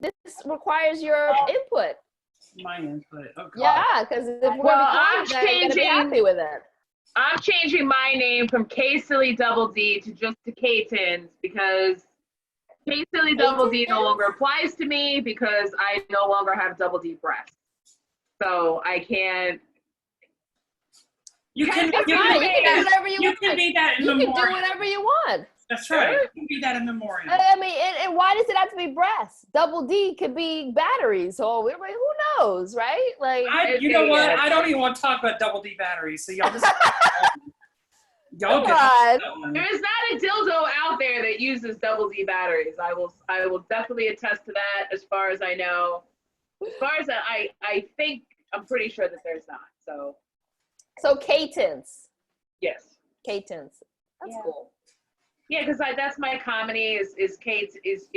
this requires your input. My input. Oh, God. Yeah, because if we're I'm gonna be happy with it. I'm changing my name from K Silly Double D to just to K-Tins because K Silly Double D no longer applies to me because I no longer have double D breasts. So I can't. You can do whatever you want. You can be that in You memoriam. can do whatever you want. That's right. You can be that in memoriam. I mean, and why does it have to be breasts? Double D could be batteries. So who knows, right? Like, you know what? I don't even want to talk about double D batteries. So y'all just y'all come on. There's not a dildo out there that uses double D batteries. I will definitely attest to that. As far as I know, as far as I think, I'm pretty sure that there's not. So K-Tins. Yes. K-Tins. That's cool. Yeah, because that's my comedy is Kate is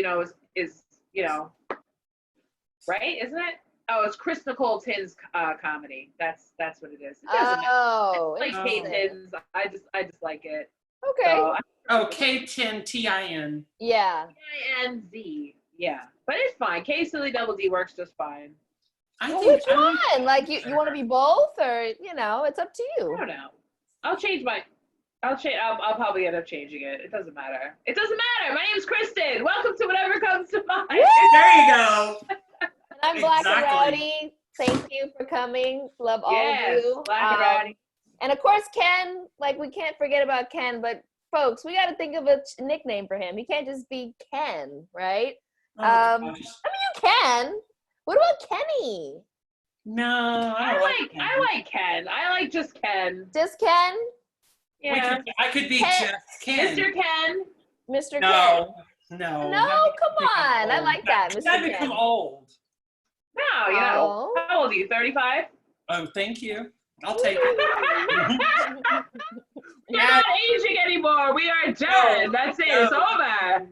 right, isn't it? Oh, it's Chris Nicole Tins comedy. That's what it is. It Oh, it's like Kate Tins. I just like it. Okay. So, K-Tin T-I-N. Yeah. T-I-N-Z. Yeah, but it's fine. K Silly Double D works just fine. Which one? Like you want to be both, or it's up to you. I don't know. I'll change. I'll probably end up changing it. It doesn't matter. It doesn't matter. My name's Kristen. Welcome to Whatever Comes to Mind. There you go. I'm Black and Rowdy. Thank you for coming. Love all of you. Black and Rowdy. And of course, Ken. Like we can't forget about Ken, but folks, we got to think of a nickname for him. He can't just be Ken, right? I mean, you can. What about Kenny? No, I like Ken. I like just Ken. Just Ken? Yeah. I could be Ken. just Ken. Mr. Ken. Mr. No. Ken. No, come on. I like that, Mr. Ken. I become old. No, how old are you? 35? Oh, thank you. I'll take it. We're not aging anymore. We are done. That's it. It's over.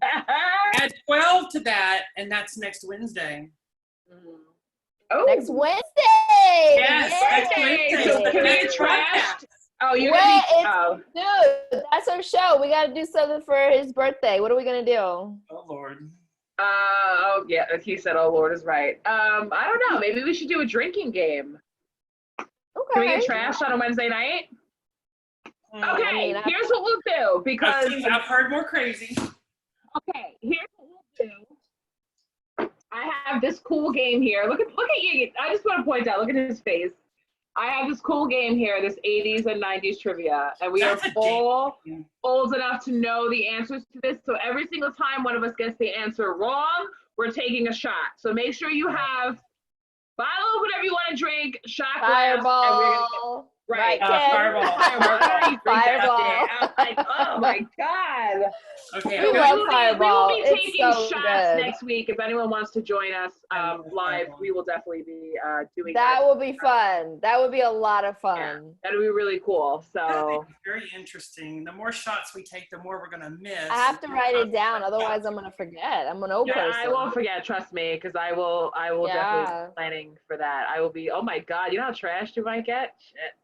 Add 12 to that, and that's next Wednesday. Oh. Next Wednesday. Yes, next Wednesday. So can we get trashed? Oh, you're dude, that's our show. We got to do something for his birthday. What are we going to do? Oh, Lord. Oh, yeah. He said, oh, Lord is right. I don't know. Maybe we should do a drinking game. Okay. Can we get trashed on a Wednesday night? Okay, here's what we'll do, because I've heard more crazy. Okay, here's what we'll do. I have this cool game here. Look at you. I just want to point out, look at his face. I have this cool game here, this 80s and 90s trivia, and we are all old enough to know the answers to this. So every single time one of us gets the answer wrong, we're taking a shot. So make sure you have bottle of whatever you want to drink, shot glass. Fireball. Right. Fireball. Fireball. I was like, oh my God. Okay. We love Fireball. We will be taking so shots good. next week. If anyone wants to join us live, we will definitely be doing that. That will be fun. That would be a lot of fun. Yeah, that'll be really cool. So very interesting. The more shots we take, the more we're gonna miss. I have to write it down, otherwise I'm gonna forget. I'm an old person. I won't forget. Trust me, because I will definitely be planning for that. I will be. Oh my God! You know how trashed you might get. Shit.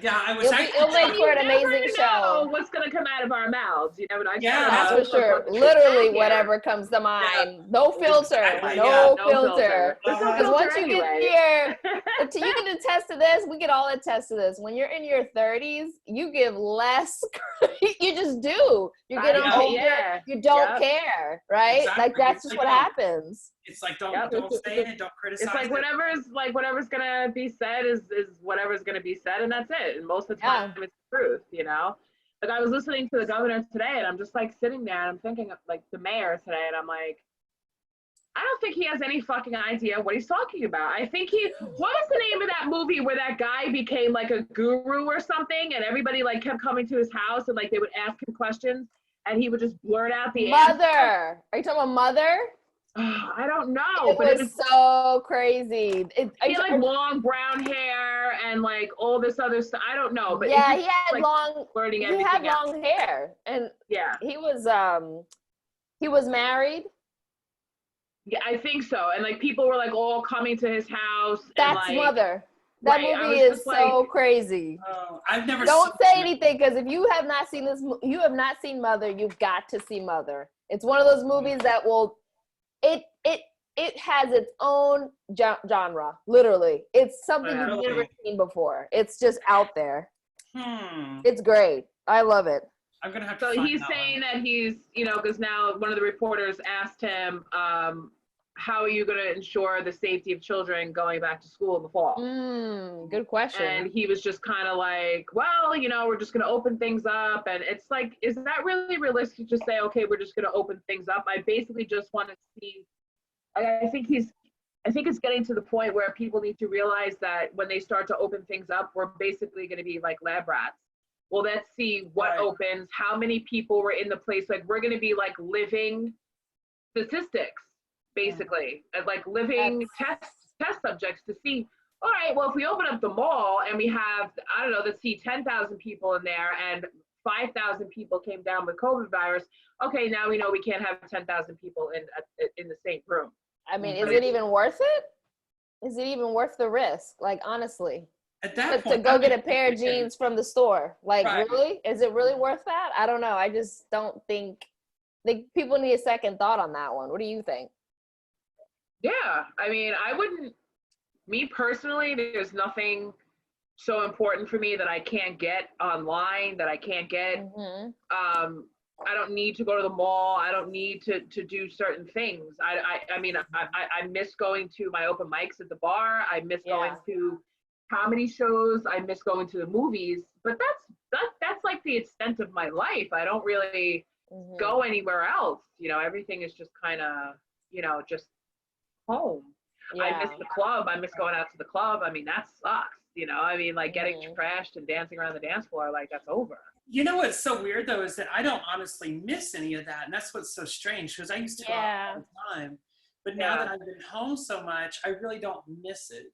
Yeah, I wish it'll make for an amazing show. What's gonna come out of our mouths? You never know. Yeah, that's for sure. Literally, whatever comes to mind. Yeah. No filter. No filter. Because once you get here, you can attest to this. We can all attest to this. When you're in your 30s, you give less. You just do. You're getting older. Yeah. You don't care, right? Exactly. Like that's just what happens. It's like don't say it, don't criticize. It's like whatever's gonna be said is whatever's gonna be said, and that's it. And most of the time, it's the truth, you know. Like I was listening to the governor today, and I'm just like sitting there, and I'm thinking of like the mayor today, and I'm like, I don't think he has any fucking idea what he's talking about. I think what was the name of that movie where that guy became like a guru or something, and everybody like kept coming to his house, and like they would ask him questions, and he would just blurt out the Mother. Answer. Are you talking about Mother? I don't know, but it was so crazy. He had like long brown hair and like all this other stuff. I don't know, but yeah, he had like long. Learning he had long hair, and he was married. Yeah, I think so. And like people were like all coming to his house. That's and, like, Mother. That movie is so crazy. I've never. Don't say anything, because if you have not seen you have not seen Mother. You've got to see Mother. It's one of those movies that will. It it has its own genre. Literally, it's something you've never seen before. It's just out there. It's great. I love it. I'm gonna have to. So he's saying that he's, you know, because now one of the reporters asked him, how are you going to ensure the safety of children going back to school in the fall? Good question. And he was just kind of like, well, you know, we're just going to open things up. And it's like, is that really realistic to say, okay, we're just going to open things up? I basically just want to see, I think it's getting to the point where people need to realize that when they start to open things up, we're basically going to be like lab rats. Well, let's see what opens, how many people were in the place. Like, we're going to be like living statistics, basically, as like living test subjects to see, all right, well, if we open up the mall and we have, I don't know, let's see 10,000 people in there and 5,000 people came down with COVID virus. Okay, now we know we can't have 10,000 people in the same room. I mean, is it even worth it? Is it even worth the risk? Like, honestly, at that point, to go get a pair of jeans from the store, like, really? Is it really worth that? I don't know. I just don't think people need a second thought on that one. What do you think? Yeah, I mean, I wouldn't, me personally, there's nothing so important for me that I can't get online, that I can't get. I don't need to go to the mall. I don't need to do certain things. I mean, I miss going to my open mics at the bar. I miss going to comedy shows. I miss going to the movies. But that's like the extent of my life. I don't really go anywhere else. You know, everything is just kind of, you know, just home. I miss the club. I miss going out to the club. I mean, that sucks. You know, I mean, like getting trashed and dancing around the dance floor, like that's over. You know what's so weird though is that I don't honestly miss any of that, and that's what's so strange because I used to go out all the time, but now that I've been home so much, I really don't miss it.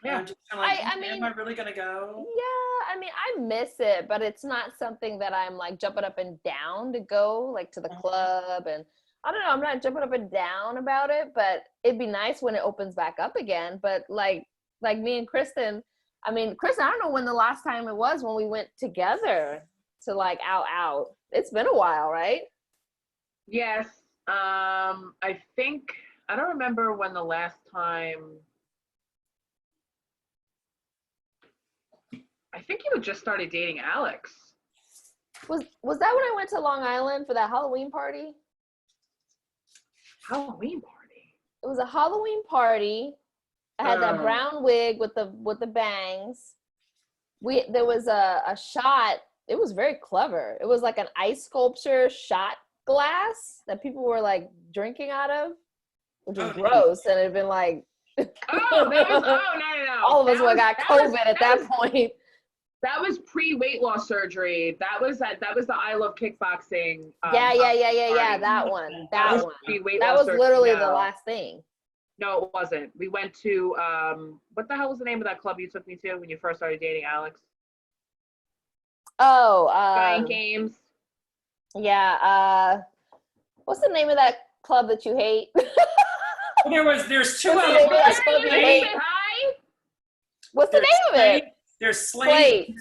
I'm just kind of like, I mean, am I really gonna go? Yeah, I mean, I miss it, but it's not something that I'm like jumping up and down to go like to the club, and I don't know, I'm not jumping up and down about it, but it'd be nice when it opens back up again. But like me and Kristen, I mean, Kristen, I don't know when the last time it was when we went together to like out. It's been a while, right? Yes. I think, I don't remember when the last time, I think you had just started dating Alex. Was that when I went to Long Island for that Halloween party? Halloween party? It was a Halloween party. I had that brown wig with the bangs. There was a shot. It was very clever. It was like an ice sculpture shot glass that people were like drinking out of, which was gross. And it had been like, no. All of us got COVID at that point. That was pre-weight loss surgery. That was the I Love Kickboxing. Yeah. That one. That was literally the last thing. No, it wasn't. We went to, what the hell was the name of that club you took me to when you first started dating Alex? Giant Games. Yeah. What's the name of that club that you hate? There's two of them. What's the name of it? There's Slate.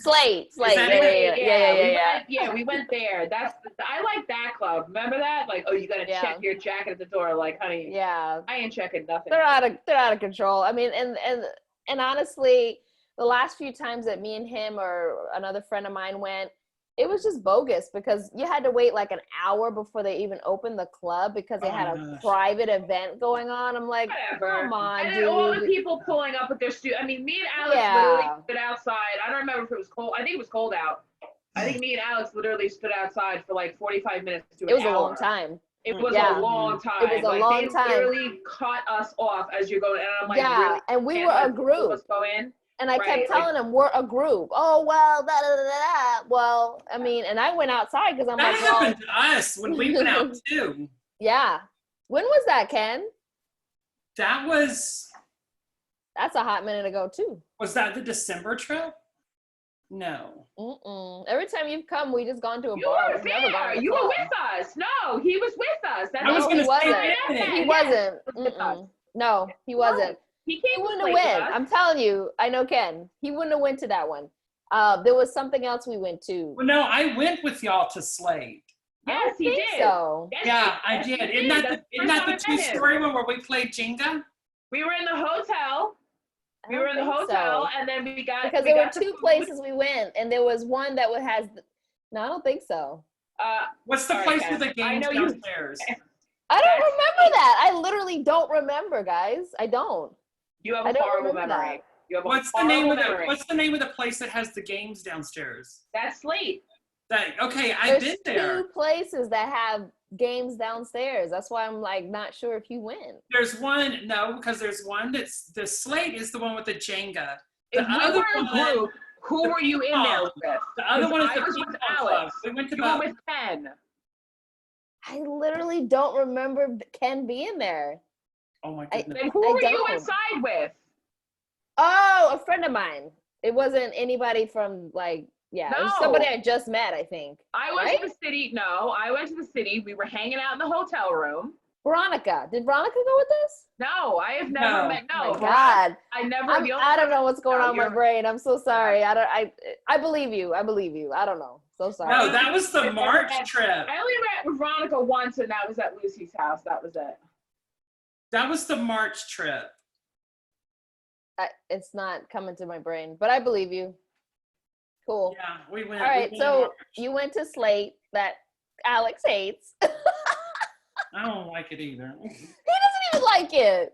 Yeah. We went there. I like that club. Remember that? Like, oh, you gotta check your jacket at the door. Like, honey, I ain't checking nothing. They're out of control. I mean, and honestly, the last few times that me and him or another friend of mine went, it was just bogus because you had to wait like an hour before they even opened the club because they had a private event going on. I'm like, come on, and dude. And all the people pulling up with their I mean, me and Alex literally stood outside. I don't remember if it was cold. I think it was cold out. I think me and Alex literally stood outside for like 45 minutes to an hour. It was a long time. It was a long time. It was a long time. They literally cut us off as you're going. And I'm like, really? And we were a group. Let's go in. And I kept telling them, we're a group. Oh, well, Well, I mean, and I went outside because I'm that happened to us when we went out too. Yeah. When was that, Ken? That's a hot minute ago too. Was that the December trip? No. Every time you've come, we just gone to a you bar. Were there. You were with us. No, he was with us. He wasn't. No, he wasn't. He wouldn't have went. I'm telling you, I know Ken. He wouldn't have went to that one. There was something else we went to. Well, no, I went with y'all to Slate. Yes, he did. So. Yes, Yeah, I did. Isn't that the true story where we played Jenga? We were in the hotel. And then we got because there were two places we went, and there was one that has. No, I don't think so. What's the place with the games downstairs? I don't remember that. I literally don't remember, guys. I don't. You have a horrible memory. What's the name of the place that has the games downstairs? That's Slate. I've been there. There's two places that have games downstairs. That's why I'm like not sure if you went. There's one, because there's one that's the Slate is the one with the Jenga. If we were a group, who were you in there with? The other one is the with Alex. We went to with Ken. I literally don't remember Ken being there. Oh my goodness. Then who were you inside with? Oh, a friend of mine. It wasn't anybody from it was somebody I just met, I think. I went to the city. No, I went to the city. We were hanging out in the hotel room. Veronica. Did Veronica go with us? No, I have never met. No, oh my God. I never. I don't know what's going on in my brain. I'm so sorry. I believe you. I don't know. So sorry. No, that was the March trip. I only met with Veronica once, and that was at Lucy's house. That was it. That was the March trip. It's not coming to my brain, but I believe you. Cool. Yeah, we went. All right, so you went to Slate that Alex hates. I don't like it either. He doesn't even like it.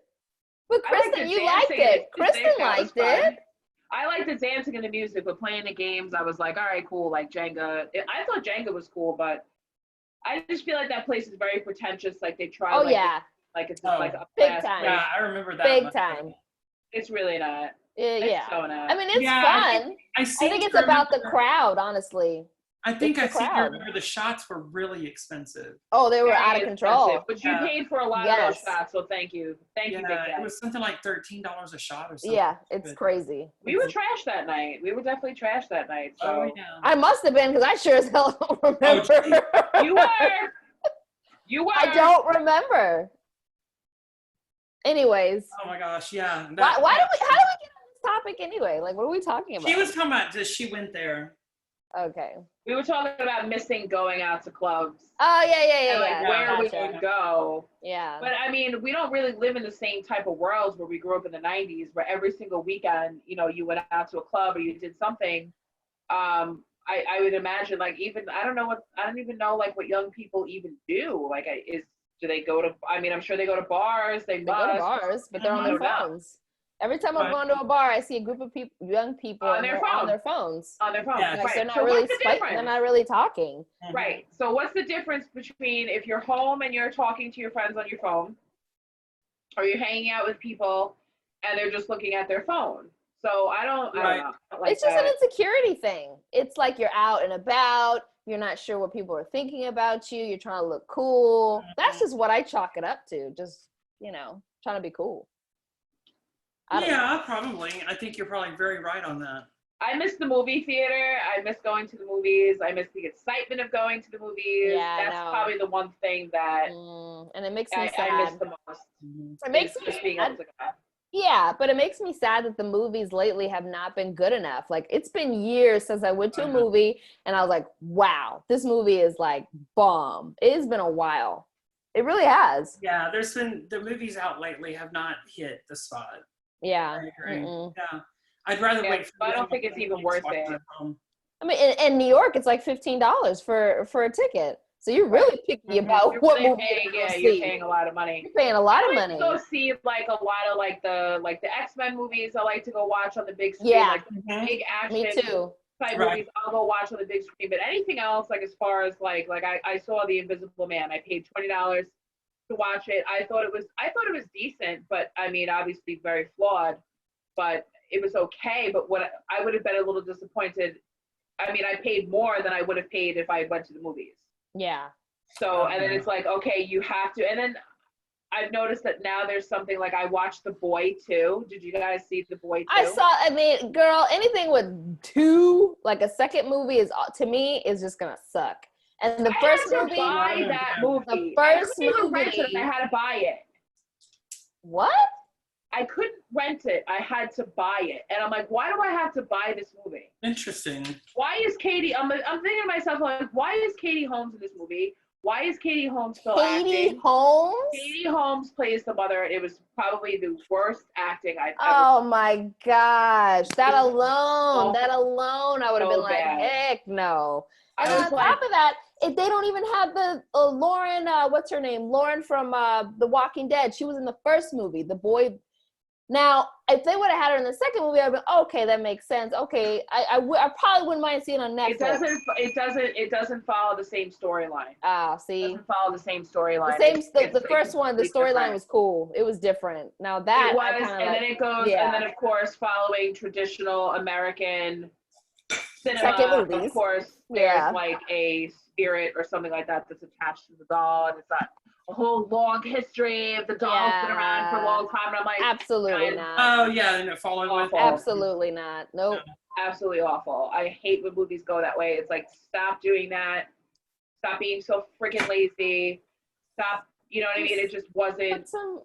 But Kristen, you liked it. Kristen liked it. I liked the dancing and the music, but playing the games, I was like, all right, cool. Like Jenga. I thought Jenga was cool, but I just feel like that place is very pretentious. Like they try. Oh yeah. Like a big time. Yeah, I remember that. Big time. It's really not. Yeah. So not. I mean, it's fun. I think it's about the crowd, honestly. I think I remember the shots were really expensive. Oh, they were out of control. But you paid for a lot of those shots, so thank you. Thank you, Big Daddy. It was something like $13 a shot or something. Yeah, it's crazy. We were trashed that night. We were definitely trashed that night. So. I must have been, because I sure as hell don't remember. You were. You were. I don't remember. Anyways. Oh my gosh, yeah. How do we get on this topic anyway? Like, what are we talking about? She was talking about she went there. Okay. We were talking about missing going out to clubs. Oh, yeah. Where we would go. Yeah. But I mean, we don't really live in the same type of worlds where we grew up in the 90s, where every single weekend, you went out to a club or you did something. I would imagine, like, even, I don't even know, like, what young people even do. Like, do they go to, I'm sure they go to bars. They go to bars, but they're on their phones. Every time I'm going to a bar, I see a group of young people on their phones. On their phones. Yeah. Like, they're not really they're not really talking. Right. So what's the difference between if you're home and you're talking to your friends on your phone, or you're hanging out with people and they're just looking at their phone? So I don't know. It's just an insecurity thing. It's like you're out and about. You're not sure what people are thinking about you. You're trying to look cool. That's just what I chalk it up to. Just, trying to be cool. Probably. I think you're probably very right on that. I miss the movie theater. I miss going to the movies. I miss the excitement of going to the movies. Yeah, that's probably the one thing that and it makes me sad. I miss the most. It makes me being able to go. Yeah, but it makes me sad that the movies lately have not been good enough. Like, it's been years since I went to a movie and I was like, wow, this movie is like bomb. It has been a while. It really has. Yeah, the movies out lately have not hit the spot. Yeah. Yeah. I'd rather wait. I don't think it's even worth it. I mean, in New York, it's like $15 for a ticket. So you're really picky about what movie you're paying a lot of money. You're paying a lot of money. Go see like a lot of like the X-Men movies. I like to go watch on the big screen. Yeah, like big action. Me too. Type movies, I'll go watch on the big screen. But anything else, like as far as like I saw The Invisible Man. I paid $20 to watch it. I thought it was decent, but I mean, obviously very flawed. But it was okay. But what I would have been a little disappointed. I mean, I paid more than I would have paid if I went to the movies. Yeah. So, and then it's like, okay, you have to. And then I've noticed that now there's something like I watched The Boy too. Did you guys see The Boy too? I mean, girl, anything with two, like a second movie to me is just gonna suck. And the first movie, buy that movie. The first movie, I had to buy it. What? I couldn't rent it. I had to buy it. And I'm like, why do I have to buy this movie? Interesting. Why is Katie, I'm thinking to myself, like, why is Katie Holmes in this movie? Why is Katie Holmes still acting? Katie Holmes? Katie Holmes plays the mother. It was probably the worst acting I've ever Oh my gosh. That alone, I would have been like, bad. heck no. And I on was top of that, if they don't even have the Lauren, what's her name? Lauren from The Walking Dead. She was in the first movie, The Boy. Now, if they would have had her in the second movie, I'd be okay, that makes sense. Okay, I probably wouldn't mind seeing it on Netflix. It doesn't follow the same storyline. See, it doesn't follow the same storyline. The first one, the storyline was cool. It was different. Now that it was, then it goes, and then of course, following traditional American cinema, of course, there's like a spirit or something like that that's attached to the doll, and it's not a whole long history of the doll's been around for a long time, and I'm like, absolutely not. Oh yeah, and following with absolutely not. Nope. Absolutely awful. I hate when movies go that way. It's like, stop doing that. Stop being so freaking lazy. Stop. You know what I mean? It just wasn't. Put some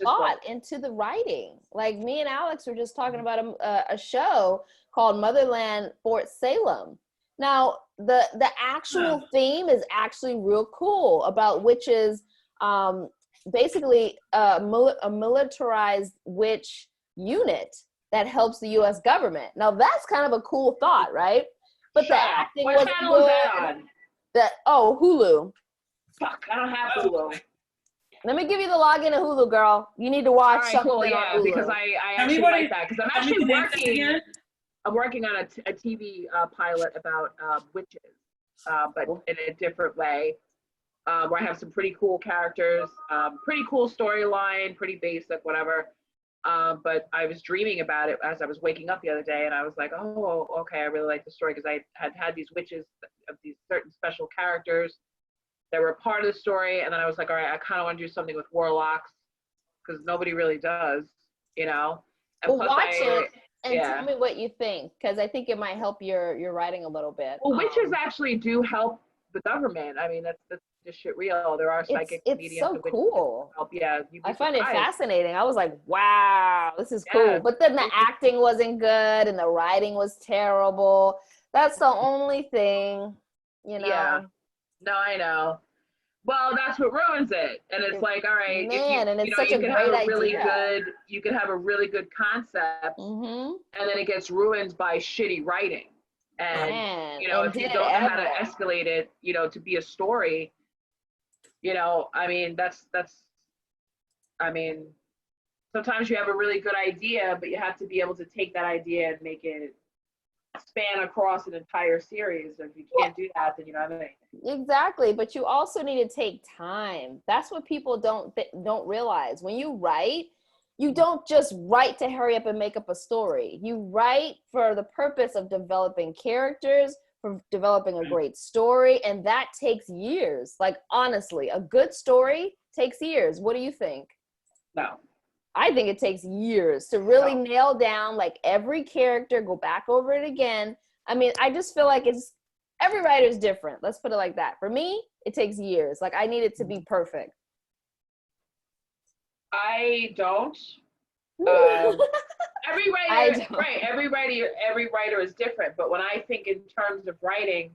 thought into the writing. Like me and Alex were just talking about a show called Motherland Fort Salem. Now, the actual theme is actually real cool about witches, basically a militarized witch unit that helps the U.S. government. Now, that's kind of a cool thought, right? But the acting what channel is that on? Hulu. Fuck, I don't have Hulu. Let me give you the login to Hulu, girl. You need to watch something on Hulu. Because I actually like that. Because I'm actually working. I'm working on a TV pilot about witches, but in a different way, where I have some pretty cool characters, pretty cool storyline, pretty basic, whatever. But I was dreaming about it as I was waking up the other day, and I was like, oh, okay, I really like the story, because I had these witches of these certain special characters that were a part of the story, and then I was like, all right, I kind of want to do something with warlocks, because nobody really does, you know? And well, watch it. And tell me what you think, because I think it might help your writing a little bit. Well, witches actually do help the government. I mean, that's just shit real. There are psychic mediums. It's so cool. Help. Yeah, I find it fascinating. I was like, wow, this is cool. But then the acting wasn't good and the writing was terrible. That's the only thing, you know. Yeah. No, I know. Well, that's what ruins it. And it's like, all right, man, and it's such a great idea. You can have a really good concept, and then it gets ruined by shitty writing. And you know, if you don't know how to escalate it, you know, to be a story, you know, I mean, I mean, sometimes you have a really good idea, but you have to be able to take that idea and make it span across an entire series. If you can't do that, then you don't have anything. Exactly, but you also need to take time. That's what people don't realize. When you write, you don't just write to hurry up and make up a story. You write for the purpose of developing characters, for developing a great story, and that takes years. Like, honestly, a good story takes years. What do you think? No. I think it takes years to really nail down like every character, go back over it again. I mean, I just feel like every writer's different. Let's put it like that. For me, it takes years. Like, I need it to be perfect. I don't. Every writer is different. But when I think in terms of writing,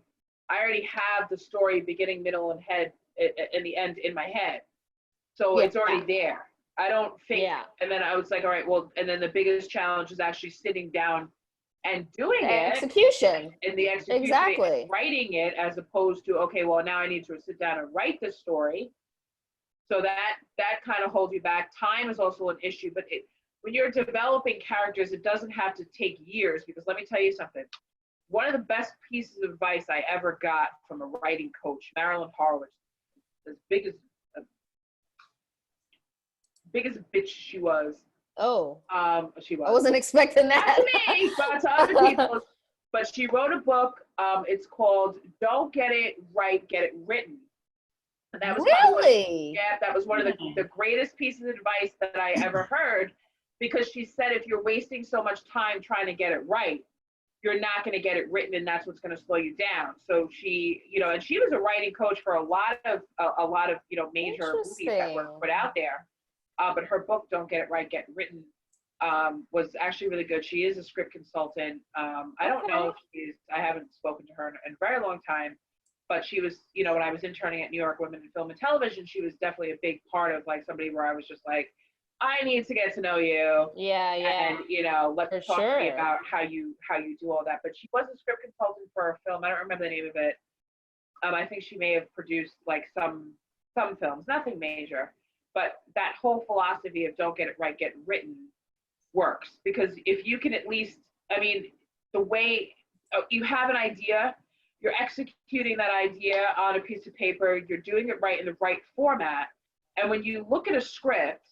I already have the story beginning, middle, and head in the end in my head. So it's already there. I don't think, and then I was like, all right, well, and then the biggest challenge is actually sitting down and doing it. Execution. In the execution. Exactly. Writing it, as opposed to, okay, well, now I need to sit down and write this story. So that kind of holds you back. Time is also an issue, but when you're developing characters, it doesn't have to take years, because let me tell you something. One of the best pieces of advice I ever got from a writing coach, Marilyn Horowitz, as big as a bitch she was. She was. I wasn't expecting that. Not to me, but to other people. But she wrote a book. It's called "Don't Get It Right, Get It Written." And that was really, that was one of the greatest pieces of advice that I ever heard, because she said, if you're wasting so much time trying to get it right, you're not going to get it written, and that's what's going to slow you down. So she, you know, and she was a writing coach for a lot of you know, major movies that were put out there. but her book, Don't Get It Right, Get Written, was actually really good. She is a script consultant. I don't know if I haven't spoken to her in a very long time, but she was, you know, when I was interning at New York Women in Film and Television, she was definitely a big part of like somebody where I was just like, I need to get to know you. Yeah. And, you know, let's talk to me sure. about how you do all that. But she was a script consultant for a film. I don't remember the name of it. I think she may have produced like some films, nothing major. But that whole philosophy of don't get it right, get written works. Because if you can at least, I mean, the way you have an idea, you're executing that idea on a piece of paper, you're doing it right in the right format. And when you look at a script,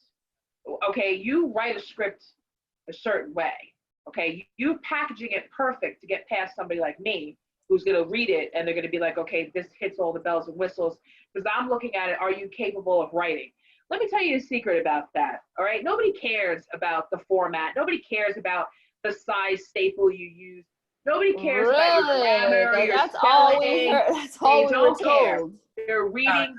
okay, you write a script a certain way, okay? You packaging it perfect to get past somebody like me who's gonna read it and they're gonna be like, okay, this hits all the bells and whistles, because I'm looking at it, are you capable of writing? Let me tell you a secret about that, all right? Nobody cares about the format. Nobody cares about the size staple you use. Nobody cares about your grammar or your that's spelling. All we heard. That's all we were told. They're reading.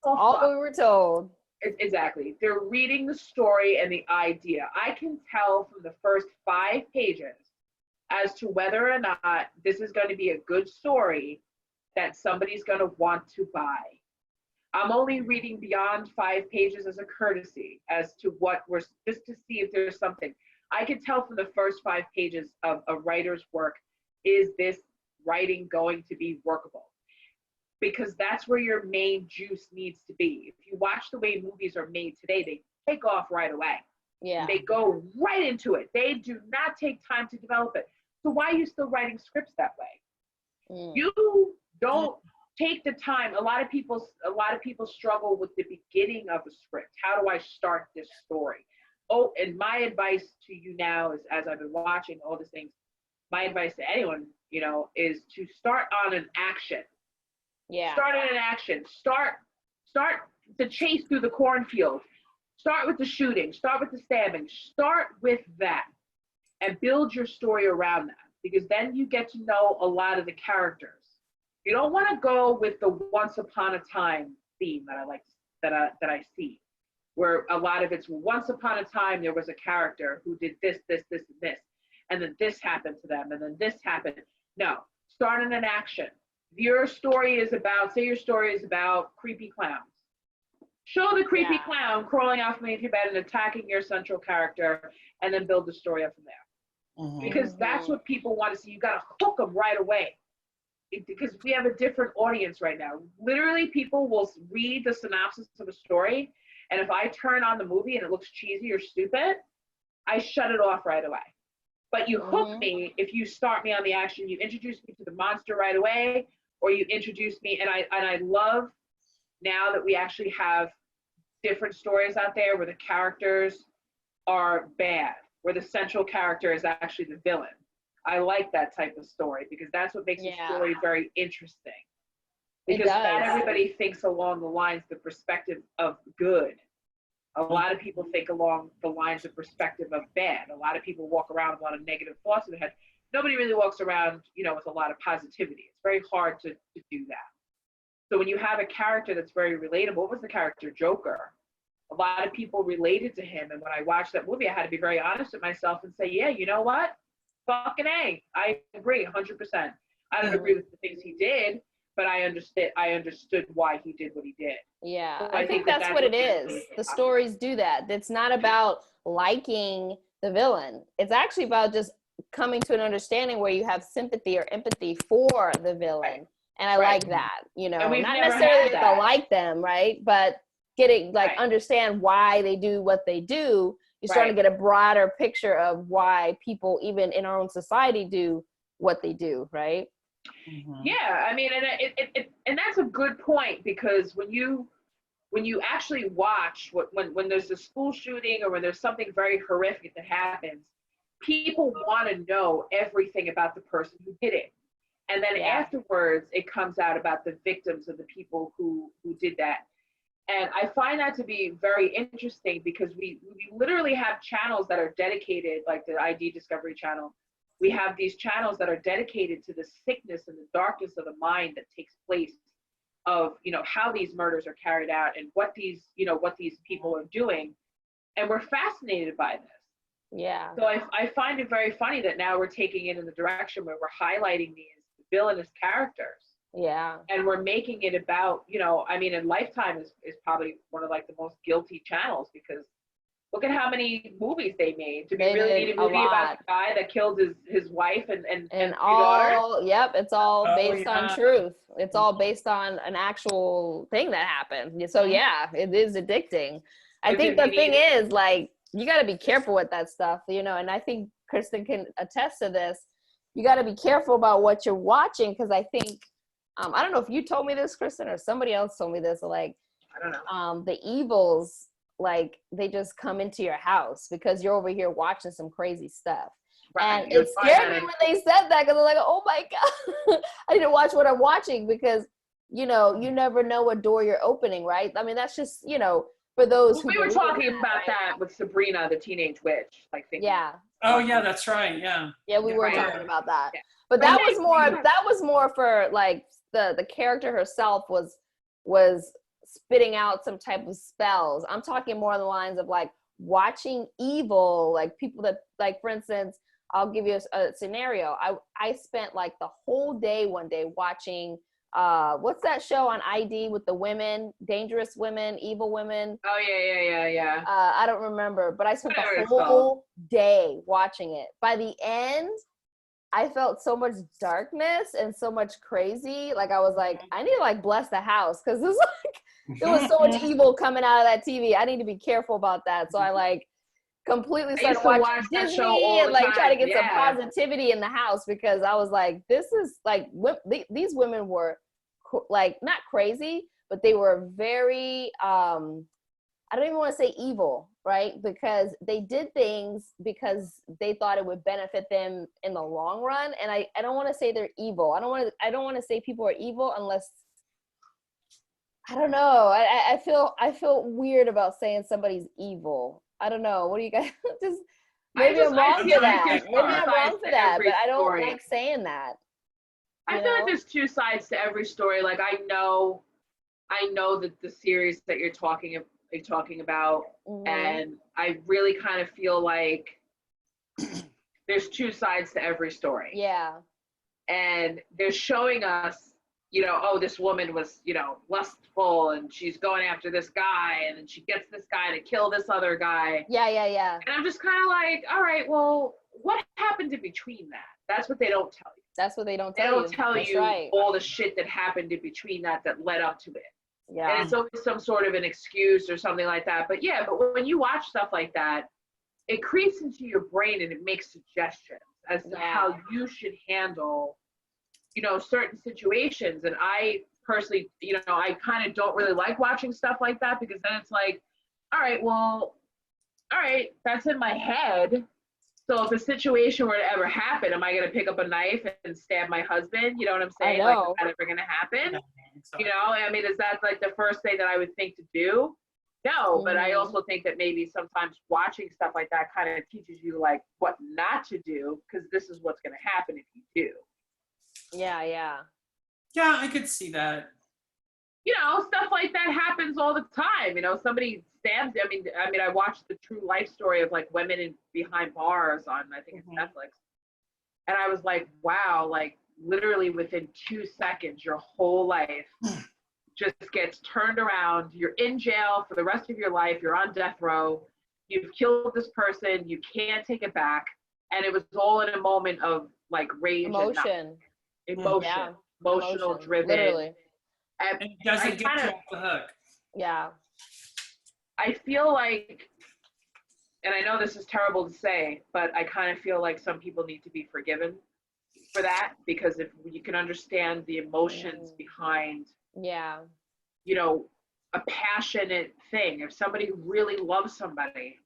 All we were told. Exactly. They're reading the story and the idea. I can tell from the first 5 pages as to whether or not this is going to be a good story that somebody's going to want to buy. I'm only reading beyond 5 pages as a courtesy as to what we're, just to see if there's something. I can tell from the first 5 pages of a writer's work, is this writing going to be workable? Because that's where your main juice needs to be. If you watch the way movies are made today, they take off right away. Yeah. They go right into it. They do not take time to develop it. So why are you still writing scripts that way? You don't take the time. A lot of people struggle with the beginning of a script. How do I start this story? Oh, and my advice to you now is, as I've been watching all these things, my advice to anyone, you know, is to start on an action. Yeah. Start in an action. Start the chase through the cornfield. Start with the shooting. Start with the stabbing. Start with that and build your story around that, because then you get to know a lot of the characters. You don't want to go with the once upon a time theme that I like, that I see, where a lot of it's once upon a time there was a character who did this, and this, and then this happened to them, and then this happened. No, start in an action. Your story is about, say your story is about creepy clowns. Show the creepy clown crawling off underneath your bed and attacking your central character, and then build the story up from there. Because that's what people want to see. You got to hook them right away. Because we have a different audience right now. Literally, people will read the synopsis of a story, and if I turn on the movie and it looks cheesy or stupid, I shut it off right away. But you hook me if you start me on the action. You introduce me to the monster right away, or you introduce me, and I love now that we actually have different stories out there where the characters are bad, where the central character is actually the villain. I like that type of story, because that's what makes the story very interesting. Because not everybody thinks along the lines, the perspective of good. A lot of people think along the lines of perspective of bad. A lot of people walk around with a lot of negative thoughts in their head. Nobody really walks around, you know, with a lot of positivity. It's very hard to do that. So when you have a character that's very relatable, what was the character? Joker. A lot of people related to him. And when I watched that movie, I had to be very honest with myself and say, yeah, you know what? Fucking A. I agree 100%. I don't agree with the things he did, but I understood why he did what he did. Yeah, So I think that's what it is. The stories do that. It's not about liking the villain. It's actually about just coming to an understanding where you have sympathy or empathy for the villain. Right. And I like that, you know, not necessarily to like them, right? But getting, like, understand why they do what they do. You're starting to get a broader picture of why people, even in our own society, do what they do, right? Yeah, I mean, and that's a good point, because when you actually watch when there's a school shooting or when there's something very horrific that happens, people want to know everything about the person who did it. And then afterwards, it comes out about the victims of the people who did that. And I find that to be very interesting, because we literally have channels that are dedicated, like the ID Discovery channel. We have these channels that are dedicated to the sickness and the darkness of the mind that takes place of, you know, how these murders are carried out and what these people are doing and we're fascinated by this. Yeah. So I find it very funny that now we're taking it in the direction where we're highlighting these villainous characters. Yeah. And we're making it about, you know, I mean, and Lifetime is probably one of like the most guilty channels, because look at how many movies they made. Do we really need a movie about the guy that killed his wife and all daughter? Yep, it's all based on truth. It's all Mm-hmm. based on an actual thing that happened. So yeah, it is addicting. I think the thing is, like, you got to be careful with that stuff, you know, and I think Kristen can attest to this. You got to be careful about what you're watching, because I think, I don't know if you told me this, Kristen, or somebody else told me this, like, I don't know. The evils, like, they just come into your house because you're over here watching some crazy stuff. Right. And it scared me when they said that, because I'm like, oh my God, I need to watch what I'm watching, because, you know, you never know what door you're opening, right? I mean, that's just, you know, for those who we were talking about that with Sabrina, the Teenage Witch, like thinking. Yeah. Oh yeah, that's right. Yeah. Yeah, we were talking about that. Yeah. But that was more for, like, the character herself was spitting out some type of spells. I'm talking more on the lines of, like, watching evil, like people that, like, for instance, I'll give you a scenario. I spent like the whole day one day watching what's that show on ID with the women, dangerous women, evil women? Oh yeah. I don't remember, but I spent the whole day watching it. By the end, I felt so much darkness and so much crazy. Like, I was like, I need to, like, bless the house, because there's like, there was so much evil coming out of that TV. I need to be careful about that. So I, like, completely started watching Disney and, like, try to get some positivity in the house, because I was like, this is like, these women were like, not crazy, but they were very, I don't even want to say evil, right? Because they did things because they thought it would benefit them in the long run. And I don't want to say they're evil. I don't want to say people are evil unless, I don't know. I feel weird about saying somebody's evil. I don't know. What do you guys just? Maybe I'm wrong for that. Maybe I'm wrong for that, but I don't like saying that. I feel like there's two sides to every story. Like, I know that the series that you're talking about, mm-hmm. and I really kind of feel like there's two sides to every story. Yeah. And they're showing us, you know, oh, this woman was, you know, lustful, and she's going after this guy, and then she gets this guy to kill this other guy. Yeah. And I'm just kind of like, all right, well, what happened in between that? That's what they don't tell you. That's what they don't tell you. They don't tell you all the shit that happened in between that led up to it. Yeah. And it's always some sort of an excuse or something like that. But yeah, but when you watch stuff like that, it creeps into your brain and it makes suggestions as to how you should handle, you know, certain situations. And I personally, you know, I kind of don't really like watching stuff like that, because then it's like, all right, that's in my head. So if a situation were to ever happen, am I going to pick up a knife and stab my husband? You know what I'm saying? Like, is that ever going to happen? You know, I mean, is that like the first thing that I would think to do? No, but I also think that maybe sometimes watching stuff like that kind of teaches you, like, what not to do, because this is what's going to happen if you do. Yeah. Yeah, I could see that. You know, stuff like that happens all the time. You know, somebody stabs. I mean, I watched the true life story of, like, women behind bars on, I think it's Netflix, and I was like, wow, like, literally within 2 seconds, your whole life just gets turned around. You're in jail for the rest of your life. You're on death row. You've killed this person. You can't take it back. And it was all in a moment of, like, rage, emotional driven. Literally. And it doesn't get you off the hook. Yeah. I feel like, and I know this is terrible to say, but I kind of feel like some people need to be forgiven for that, because if you can understand the emotions behind, you know, a passionate thing. If somebody really loves somebody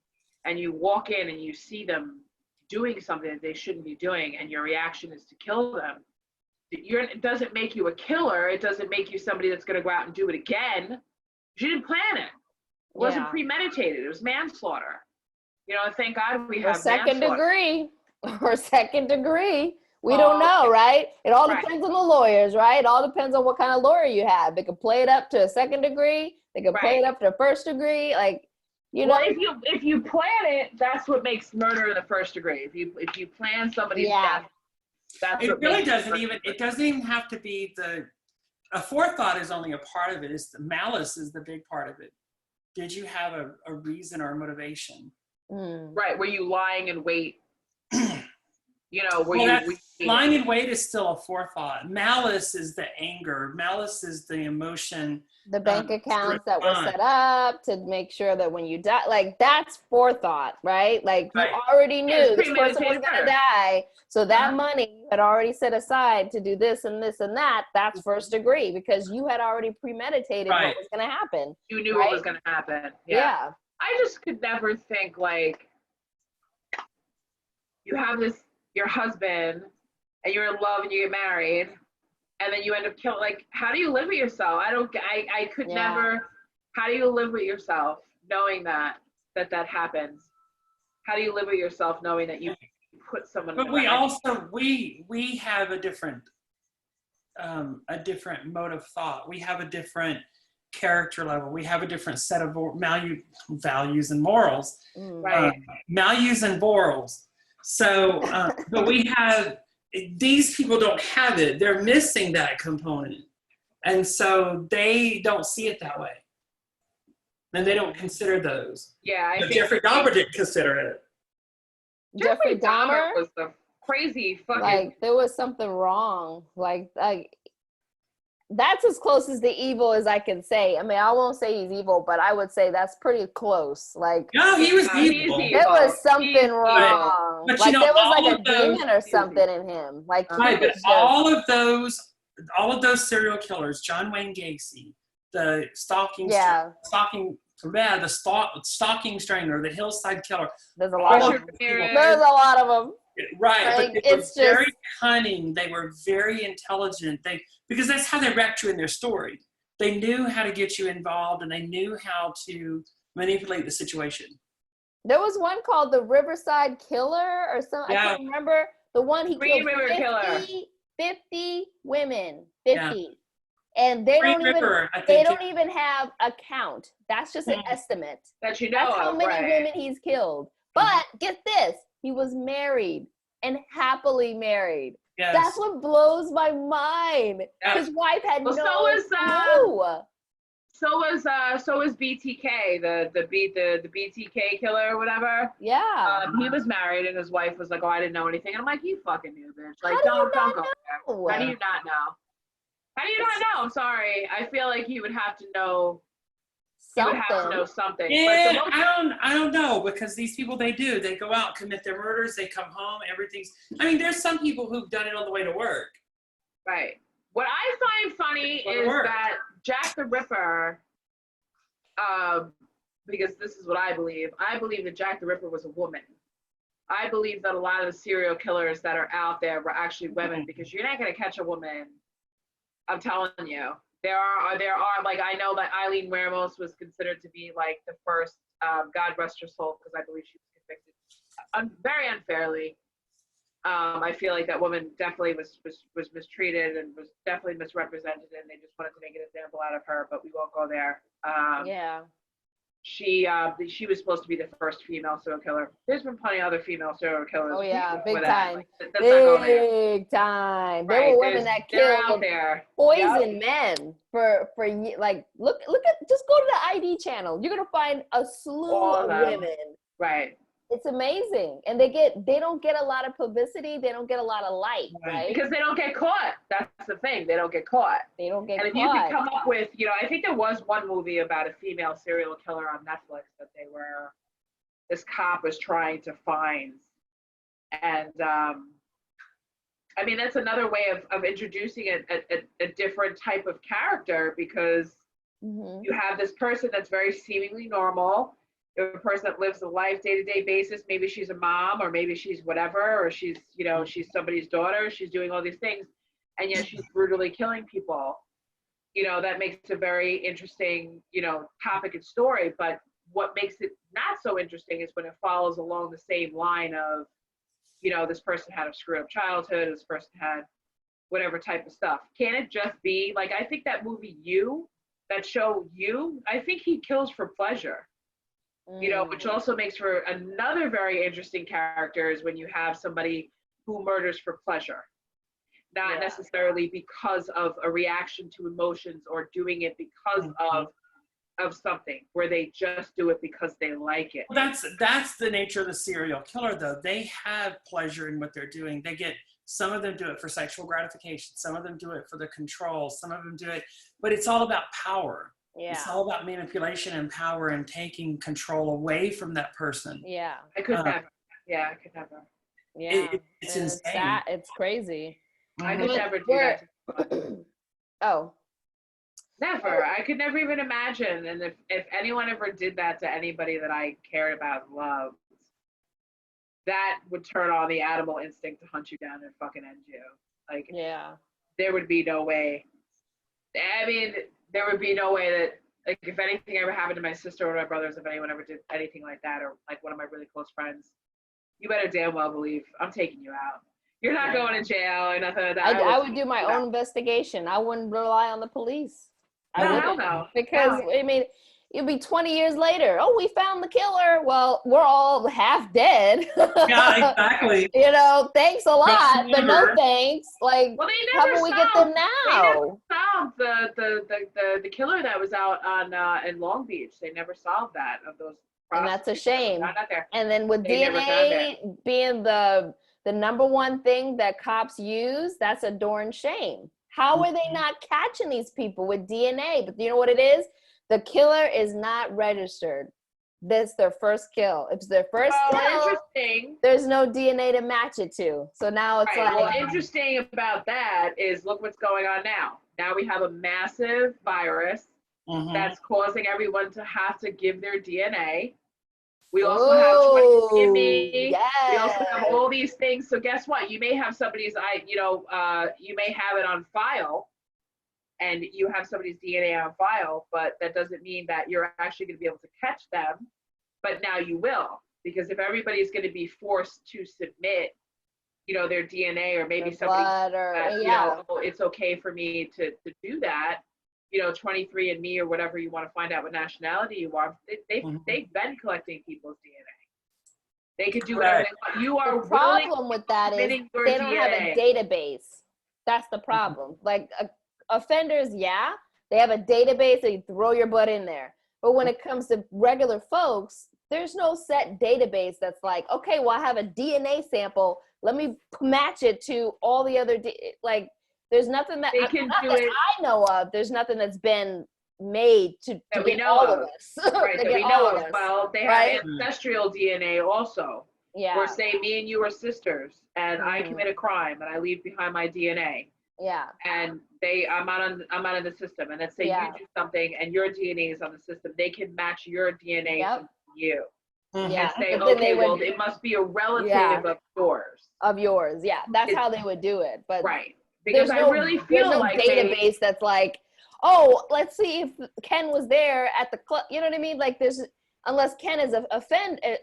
and you walk in and you see them doing something that they shouldn't be doing, and your reaction is to kill them, it doesn't make you a killer. It doesn't make you somebody that's going to go out and do it again. You didn't plan it. It wasn't premeditated. It was manslaughter. You know, thank God we have second degree. We don't know, right? It all depends on the lawyers, right? It all depends on what kind of lawyer you have. They can play it up to a second degree. They can play it up to a first degree. Like, You know? Well, if you plan it, that's what makes murder in the first degree. If you plan somebody's death, that's it what really makes it doesn't even have to be a forethought is only a part of it. It's the malice is the big part of it. Did you have a reason or a motivation? Right, were you lying in wait? You know, lying in wait is still a forethought. Malice is the anger. Malice is the emotion. The bank accounts that were set up to make sure that when you die, like that's forethought, right? Like you already knew this person was going to die. So that money you had already set aside to do this and this and that, that's first degree because you had already premeditated what was going to happen. You knew what was going to happen. Yeah. I just could never think like you have your husband and you're in love and you get married and then you end up killing, like, how do you live with yourself? I could never, how do you live with yourself knowing that happens? How do you live with yourself knowing that you put someone but we also, we have a different mode of thought. We have a different character level. We have a different set of values and morals. Values and morals. So, but we have, these people don't have it. They're missing that component. And so they don't see it that way. And they don't consider those. Yeah. But Jeffrey Dahmer didn't consider it. Jeffrey Dahmer was the crazy fucking. Like, there was something wrong. Like that's as close as the evil as I can say. I mean, I won't say he's evil, but I would say that's pretty close. Like, no, he was evil. There was something wrong. But like, you know, there was like a demon or something in him. Like, right, but all of those serial killers, John Wayne Gacy, the stalking stranger, the hillside killer. There's a lot of them. There's a lot of them. Right, like, but they were very cunning. They were very intelligent. Because that's how they wrecked you in their story. They knew how to get you involved, and they knew how to manipulate the situation. There was one called the Riverside Killer or something. I can't remember. The one he killed 50 women. 50. Yeah. And they don't even have a count. That's just an estimate. That you know That's how many women he's killed. But get this, he was married and happily married. Yes. That's what blows my mind. His wife had no clue. So was BTK, the BTK killer or whatever. Yeah. He was married and his wife was like, "Oh, I didn't know anything." And I'm like, "You fucking knew, bitch. Like, don't go there. How do you not know? How do you not know? I'm sorry. I feel like you would have to know. Something. You would have to know something. Yeah, I don't know, because these people, they go out, commit their murders, they come home, everything's. I mean, there's some people who've done it on the way to work. Right. What I find funny is that Jack the Ripper, because this is what I believe that Jack the Ripper was a woman. I believe that a lot of the serial killers that are out there were actually women, because you're not going to catch a woman. I'm telling you. There are like, I know that Eileen Ramos was considered to be like the first, God rest her soul, because I believe she was convicted very unfairly. I feel like that woman definitely was mistreated and was definitely misrepresented, and they just wanted to make an example out of her, but we won't go there. She was supposed to be the first female serial killer. There's been plenty of other female serial killers. Oh yeah, big time. Big time. There were women that killed poison men for like look at, just go to the ID channel. You're gonna find a slew of women. Right. It's amazing, and they don't get a lot of publicity. They don't get a lot of light, right? Because they don't get caught. That's the thing. They don't get caught. They don't get caught. And if you could come up with, I think there was one movie about a female serial killer on Netflix that this cop was trying to find, and I mean, that's another way of introducing a different type of character, because you have this person that's very seemingly normal. A person that lives a life day-to-day basis. Maybe she's a mom, or maybe she's whatever, or she's she's somebody's daughter. She's doing all these things, and yet she's brutally killing people. That makes a very interesting topic and story. But what makes it not so interesting is when it follows along the same line of this person had a screwed up childhood, this person had whatever type of stuff. Can it just be like, I think that movie that show You, I think he kills for pleasure. You know, which also makes for another very interesting character is when you have somebody who murders for pleasure, not necessarily because of a reaction to emotions or doing it because of something, where they just do it because they like it. Well, that's the nature of the serial killer, though. They have pleasure in what they're doing. Some of them do it for sexual gratification. Some of them do it for the control. Some of them do it, but it's all about power. Yeah. It's all about manipulation and power and taking control away from that person. Yeah. I could never. Yeah, I could never. Yeah. It's insane. It's crazy. I could never do that. Oh. Never. I could never even imagine. And if anyone ever did that to anybody that I cared about and loved, that would turn on the animal instinct to hunt you down and fucking end you. Like, there would be no way. I mean, there would be no way that, like, if anything ever happened to my sister or my brothers, if anyone ever did anything like that, or like one of my really close friends, you better damn well believe I'm taking you out. You're not going to jail or nothing like that. I would do my own investigation. I wouldn't rely on the police. No. Because, I mean, it'd be 20 years later. Oh, we found the killer. Well, we're all half dead. Yeah, exactly. You know, thanks a lot, but no thanks. Like, well, how can we get them now? They never solved the killer that was out on in Long Beach. They never solved that of those. And that's a shame. And then with DNA being the number one thing that cops use, that's a darn shame. How are they not catching these people with DNA? But you know what it is? The killer is not registered. That's their first kill. If it's their first kill, interesting. There's no DNA to match it to. So now it's like. Well, interesting about that is look what's going on now. Now we have a massive virus that's causing everyone to have to give their DNA. We also have 23andMe. Yes. We also have all these things. So guess what? You may have somebody's, you may have it on file, and you have somebody's DNA on file, but that doesn't mean that you're actually going to be able to catch them. But now you will, because if everybody's going to be forced to submit, their DNA, or maybe somebody, it's okay for me to do that. 23andMe or whatever you want to find out what nationality you are, they've been collecting people's DNA. They could do whatever they want. You are the problem with that is they don't have a database. That's the problem. Like offenders, they have a database that you throw your butt in there. But when it comes to regular folks, there's no set database that's like, okay, well, I have a DNA sample. Let me match it to all the other, there's nothing that I know of. There's nothing that's been made to get all of us. Right, that we know of. Well, they have ancestral DNA also. Yeah. Or say me and you are sisters, and I commit a crime, and I leave behind my DNA. Yeah. And I'm out of the system, and let's say you do something, and your DNA is on the system. They can match your DNA to you. Yeah. And say, okay, well, it must be a relative of yours. Of yours, yeah. That's how they would do it. But because I really feel like database that's like, oh, let's see if Ken was there at the club. You know what I mean? Like, unless Ken is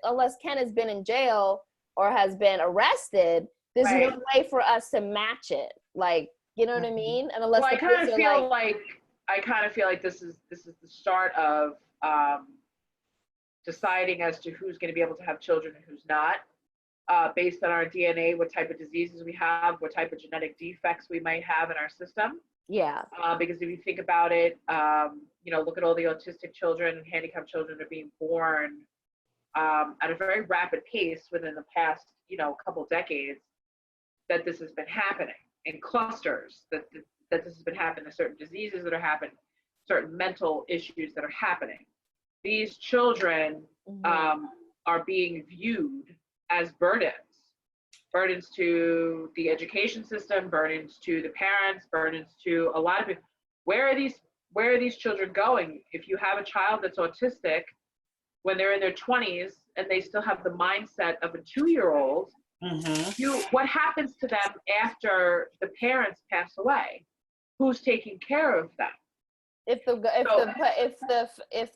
unless Ken has been in jail or has been arrested, there's no way for us to match it. Like, you know what I mean? And unless I kind of feel like this is the start of deciding as to who's going to be able to have children and who's not. Based on our DNA, what type of diseases we have, what type of genetic defects we might have in our system. Yeah. Because if you think about it, look at all the autistic children and handicapped children are being born at a very rapid pace within the past, couple decades, that this has been happening in clusters, that this has been happening, certain diseases that are happening, certain mental issues that are happening. These children are being viewed as burdens to the education system, burdens to the parents, burdens to a lot of people. Where are these children going? If you have a child that's autistic when they're in their 20s and they still have the mindset of a 2-year-old, what happens to them after the parents pass away? Who's taking care of them? If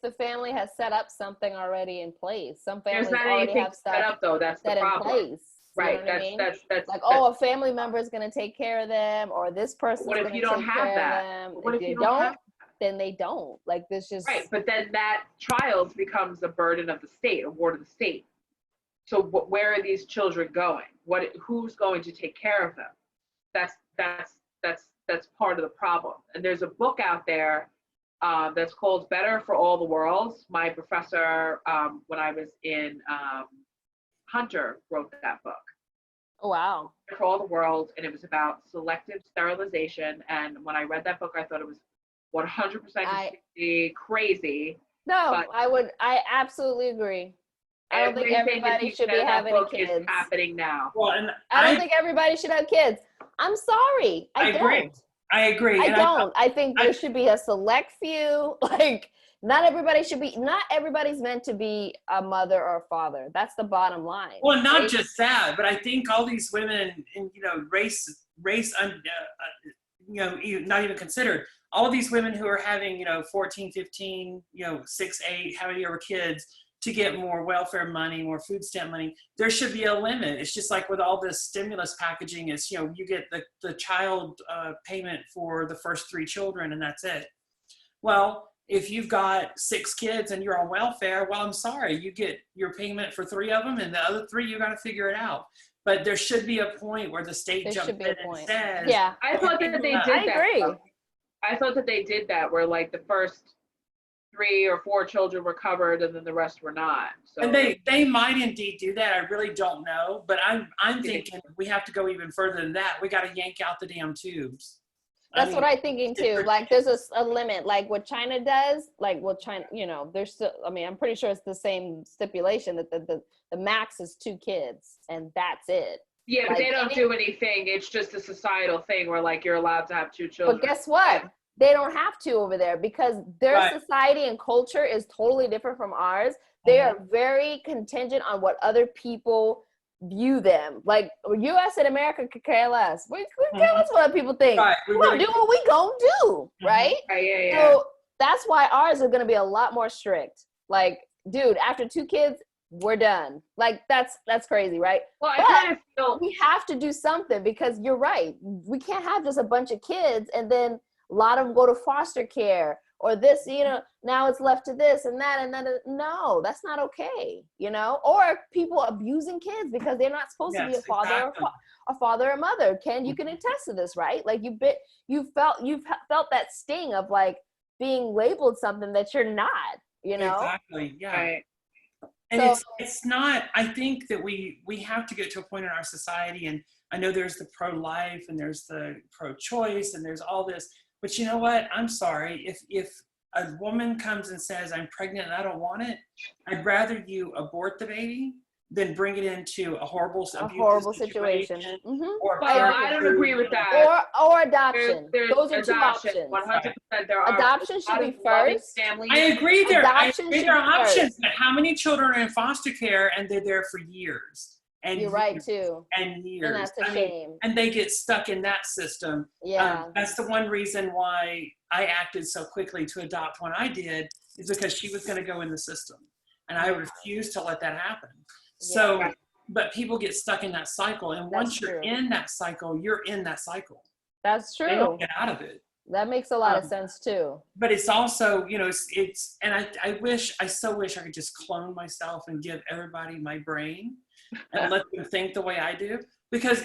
the family has set up something already in place, some families already have stuff set up, though. That's the problem. In place. Right. That's like, a family member is going to take care of them, or this person is going to take care of them. What if you don't have? then they don't. Like, this just right. But then that child becomes a burden of the state, a ward of the state. So where are these children going? Who's going to take care of them? That's part of the problem. And there's a book out there that's called Better for All the Worlds. My professor, when I was in Hunter, wrote that book. Oh, wow. For All the World, and it was about selective sterilization. And when I read that book, I thought it was 100% crazy. No, I absolutely agree. I don't think everybody should be having kids. Is happening now. Well, and I don't think everybody should have kids. I'm sorry. I agree. I agree. I don't. I think there should be a select few. Like, not everybody's meant to be a mother or a father. That's the bottom line. Well, not just that, but I think all these women, and race, not even considered. All these women who are having, 14, 15, 6, 8, how many ever kids, to get more welfare money, more food stamp money, there should be a limit. It's just like with all this stimulus packaging, is, you get the child payment for the first 3 children, and that's it. Well, if you've got 6 kids and you're on welfare, well, I'm sorry, you get your payment for 3 of them, and the other 3, you got to figure it out. But there should be a point where the state jumps in and says, yeah. I thought that they did that. I agree. I thought that they did that, where like the first 3 or 4 children were covered and then the rest were not. So, and they might indeed do that. I really don't know, but I'm thinking we have to go even further than that. We got to yank out the damn tubes. That's what I'm thinking too. Like, there's a limit. Like what China does, like what China, there's still, I'm pretty sure it's the same stipulation that the max is 2 kids and that's it. Yeah, but they don't do anything. It's just a societal thing where like you're allowed to have 2 children. But guess what? They don't have to over there because their society and culture is totally different from ours. They are very contingent on what other people view them. Like, U.S. and America could care less. We care less what other people think. Right. We're going to do what we going to do, right? Yeah. So that's why ours is going to be a lot more strict. Like, dude, after 2 kids, we're done. Like, that's crazy, right? Well, I kind of feel we have to do something because you're right. We can't have just a bunch of kids and then a lot of them go to foster care or this, now it's left to this and that and then no, that's not okay, or people abusing kids because they're not supposed to be a father a father or mother. Ken, you can attest to this, right? Like you've felt that sting of like being labeled something that you're not, Exactly. Yeah. Right. And it's not, I think that we have to get to a point in our society, and I know there's the pro-life and there's the pro-choice and there's all this, but you know what? I'm sorry. If a woman comes and says, I'm pregnant and I don't want it, I'd rather you abort the baby than bring it into a horrible situation. Mm-hmm. Or I don't agree with that. Or adoption. Those are adoption, 2 options. 100%. There are adoption should be first. I agree there. Adoption there are options, but how many children are in foster care and they're there for years? And you're right too. And years. And that's a shame. And they get stuck in that system. Yeah. That's the one reason why I acted so quickly to adopt when I did, is because she was going to go in the system. And I refused to let that happen. So, but people get stuck in that cycle. And once you're in that cycle, you're in that cycle. That's true. They don't get out of it. That makes a lot of sense too. But it's also, it's and I so wish I could just clone myself and give everybody my brain and let them think the way I do, because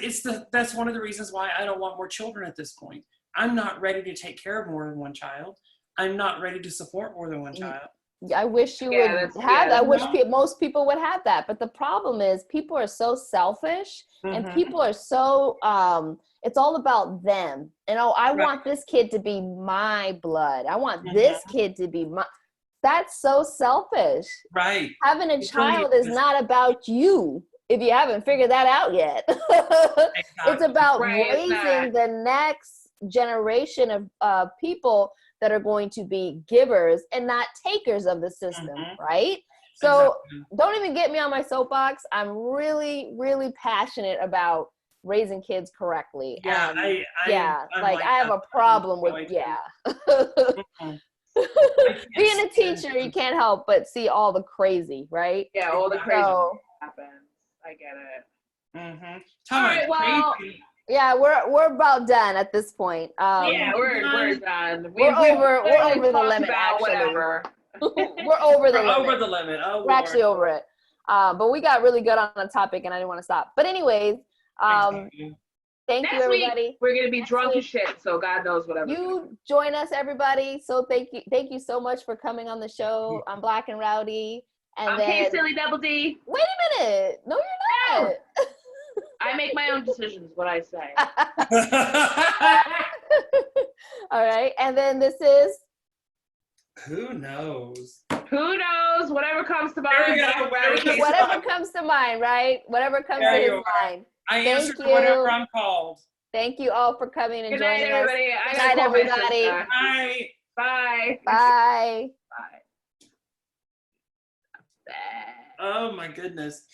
that's one of the reasons why I don't want more children at this point. I'm not ready to take care of more than 1 child. I'm not ready to support more than 1 child. I wish you would have that. I wish most people would have that. But the problem is people are so selfish and people are so, it's all about them. And I want this kid to be my blood. I want this kid to be my, that's so selfish. Right. Having a child is not about you. If you haven't figured that out yet. It's about raising the next generation of people that are going to be givers and not takers of the system, right? So don't even get me on my soapbox. I'm really, really passionate about raising kids correctly. Yeah, I have a problem with being a teacher. You can't help but see all the crazy, right? Yeah, all the crazy happens. I get it. All right, well, Yeah, we're about done at this point. Yeah, we're done. We're over the limit, actually. Whatever. We're over the limit. Over the limit. Oh, we're actually over it. But we got really good on the topic, and I didn't want to stop. But anyways, thank you, everybody. Week, we're gonna be drunk as shit, so God knows whatever. You join us, everybody. So thank you so much for coming on the show. I'm Black and Rowdy, and I'm then Silly Double D. Wait a minute. No, you're not. I make my own decisions. What I say. All right, and then this is. Who knows? Who knows? Whatever comes to mind. Whatever comes to mind, right? Whatever comes to his mind. I answer to whatever I'm called. Thank you all for coming and Good joining night, everybody. us. Good night, everybody. Bye. Bye. Bye. Bye. Oh my goodness.